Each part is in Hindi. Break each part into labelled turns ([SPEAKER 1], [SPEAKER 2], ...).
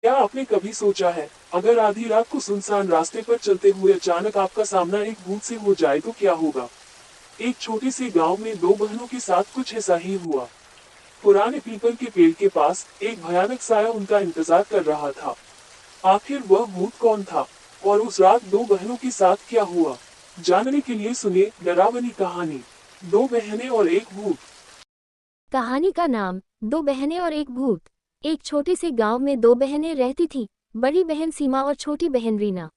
[SPEAKER 1] क्या आपने कभी सोचा है, अगर आधी रात को सुनसान रास्ते पर चलते हुए अचानक आपका सामना एक भूत से हो जाए तो क्या होगा? एक छोटे से गांव में दो बहनों के साथ कुछ ऐसा ही हुआ। पुराने पीपल के पेड़ के पास एक भयानक साया उनका इंतजार कर रहा था। आखिर वह भूत कौन था और उस रात दो बहनों के साथ क्या हुआ? जानने के लिए सुनिए डरावनी कहानी, दो बहनें और एक भूत।
[SPEAKER 2] कहानी का नाम दो बहनें और एक भूत। एक छोटे से गांव में दो बहनें रहती थीं, बड़ी बहन सीमा और छोटी बहन रीना।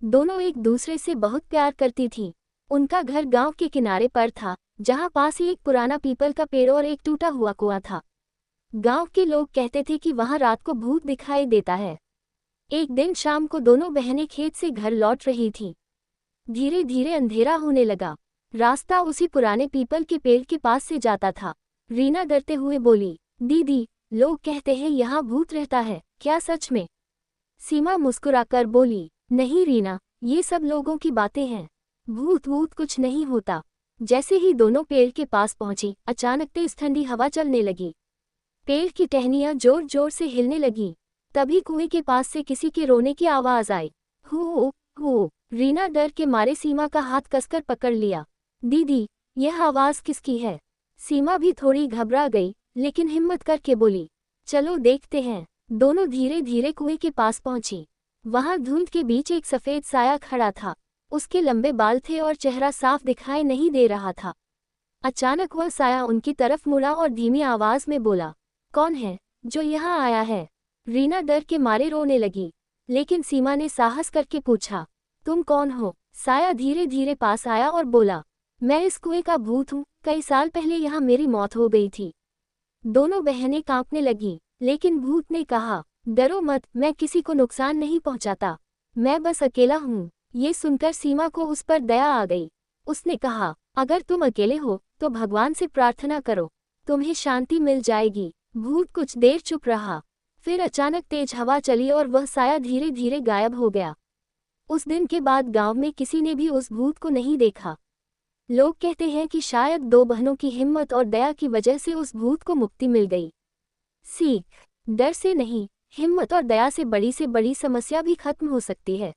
[SPEAKER 2] दोनों एक दूसरे से बहुत प्यार करती थीं। उनका घर गांव के किनारे पर था, जहां पास ही एक पुराना पीपल का पेड़ और एक टूटा हुआ कुआं था। गांव के लोग कहते थे कि वहां रात को भूत दिखाई देता है। एक दिन शाम को दोनों बहनें खेत से घर लौट रही थीं। धीरे धीरे अंधेरा होने लगा। रास्ता उसी पुराने पीपल के पेड़ के पास से जाता था। रीना डरते हुए बोली, दीदी, लोग कहते हैं यहाँ भूत रहता है, क्या सच में? सीमा मुस्कुराकर बोली, नहीं रीना, ये सब लोगों की बातें हैं। भूत वूत कुछ नहीं होता। जैसे ही दोनों पेड़ के पास पहुंची, अचानक तेज ठंडी हवा चलने लगी। पेड़ की टहनियां जोर जोर से हिलने लगी। तभी कुएं के पास से किसी के रोने की आवाज आई। हो हो। रीना डर के मारे सीमा का हाथ कसकर पकड़ लिया। दीदी, यह आवाज किसकी है? सीमा भी थोड़ी घबरा गई, लेकिन हिम्मत करके बोली, चलो देखते हैं। दोनों धीरे धीरे कुएं के पास पहुंची। वहां धुंध के बीच एक सफेद साया खड़ा था। उसके लंबे बाल थे और चेहरा साफ दिखाई नहीं दे रहा था। अचानक वह साया उनकी तरफ मुड़ा और धीमी आवाज में बोला, कौन है जो यहाँ आया है? रीना डर के मारे रोने लगी, लेकिन सीमा ने साहस करके पूछा, तुम कौन हो? साया धीरे धीरे पास आया और बोला, मैं इस कुएं का भूत हूँ, कई साल पहले यहाँ मेरी मौत हो गई थी। दोनों बहनें कांपने लगीं, लेकिन भूत ने कहा, डरो मत, मैं किसी को नुकसान नहीं पहुँचाता, मैं बस अकेला हूँ। ये सुनकर सीमा को उस पर दया आ गई। उसने कहा, अगर तुम अकेले हो तो भगवान से प्रार्थना करो, तुम्हें शांति मिल जाएगी। भूत कुछ देर चुप रहा, फिर अचानक तेज हवा चली और वह साया धीरे धीरे गायब हो गया। उस दिन के बाद गांव में किसी ने भी उस भूत को नहीं देखा। लोग कहते हैं कि शायद दो बहनों की हिम्मत और दया की वजह से उस भूत को मुक्ति मिल गई। सीख, डर से नहीं, हिम्मत और दया से बड़ी समस्या भी खत्म हो सकती है।